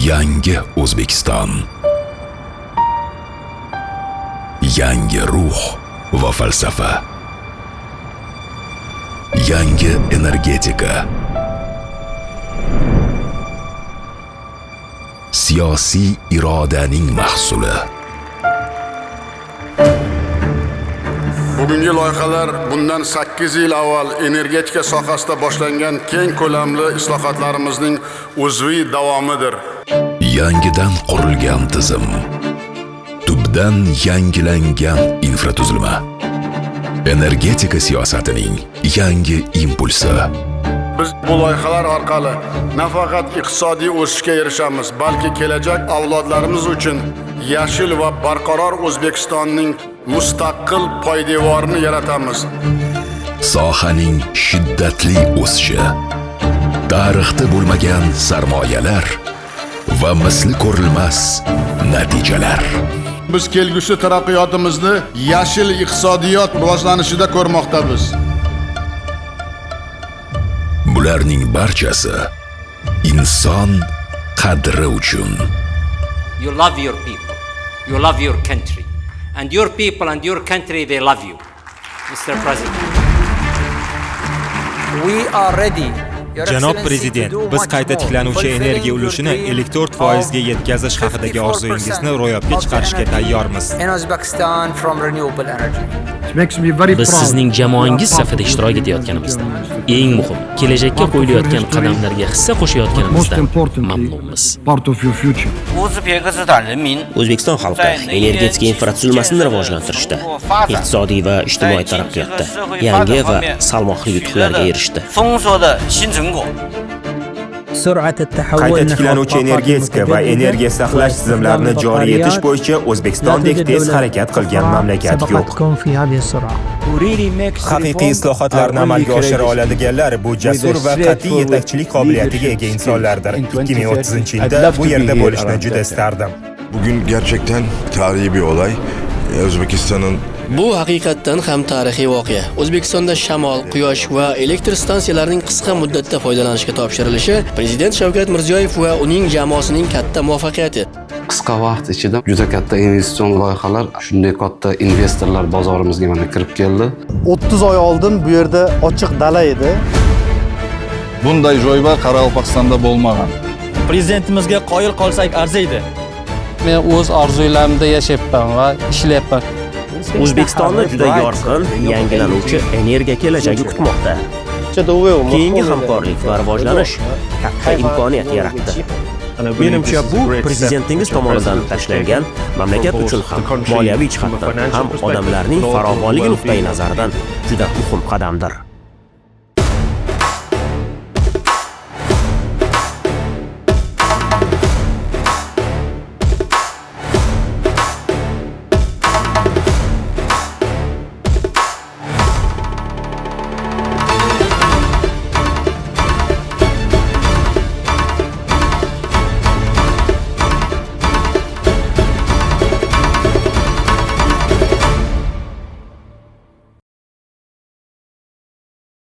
Yangi O'zbekiston. Yangi ruh va falsafa. Yangi energetika. Siyosiy irodaning mahsuli. Bugungi loyihalar bundan 8 yil avval energetika sohasida boshlangan keng ko'lamli islohotlarimizning uzviy davomidir. Yangidan qurilgan tizim. Tubdan yangilangan infratuzilma. Energetika siyosatining yangi impulsi. Biz bu loyihalar orqali nafaqat iqtisodiy o'sishga erishamiz, balki kelajak avlodlarimiz uchun yashil va barqaror O'zbekistonning mustaqil poydevorini yaratamiz. Sohaning shiddatli o'sishi, tarixda bo'lmagan sarmoyalar va misli ko'rilmas natijalar. Biz kelgusi taraqqiyotimizni yashil iqtisodiyot rivojlanishida ko'rmoqdamiz. Bularning barchasi inson qadri uchun. You love your people, you love your country, and your people and your country, they love you, Mr. President. We are ready. Janob Prezident, biz qayta tiklanuvchi energiya ulushini 54% ga yetkazish haqidagi orzuyingizni ro'yobga chiqarishga tayyormiz. Biz sizning jamoangiz safida ishtirok etayotganimizdan, eng muhim, kelajakka qo'yilayotgan qadamlarga hissa qo'shayotganimizdan mamnunmiz. O'zbekiston xalqi energetika infratuzilmasini rivojlantirishda, iqtisodiy va ijtimoiy taraqqiyotda yangi va salmoqli yutuqlarga erishdi. Qayta tiklanuvchi energetika va energiya saqlash tizimlarini joriy etish bo'yicha O'zbekistondek tez harakat qilgan mamlakat yo'q. Haqiqiy islohotlarni amalga oshira oladiganlar bu jasur va qat'iy yetakchilik qobiliyatiga ega insonlardir. 2030-yilda bu yerda bo'lishni juda istardim. Bugün gerçekten tarihi bir olay. O'zbekistonning Bu haqiqatdan ham tarixiy voqea. O'zbekistonda shamol, quyosh va elektr stansiyalarining qisqa muddatda foydalanishga topshirilishi Prezident Shavkat Mirziyoyev va uning jamoasining katta muvaffaqiyati. Qisqa vaqt ichida juda katta investitsion loyihalar, shunday katta investorlar bozorimizga mana kirib keldi. 30 oy oldin bu yerda ochiq dala edi. Bunday joyba Qoraqalpog'istonda bo'lmagan. Prezidentimizga qoyil qolsak arziydi. Men o'z orzularimda yashayapman va ishlayapman. O'zbekistonni juda yorqin, yangilanuvchi energiya kelajagi kutmoqda. Keyingi hamkorlik va rivojlanish katta imkoniyat yaratdi. Menimcha bu prezidentingiz tomonidan tashlangan mamlakat uchun ham moliyaviy jihatdan ham odamlarning farovonligi nuqtai nazaridan juda muhim qadamdir.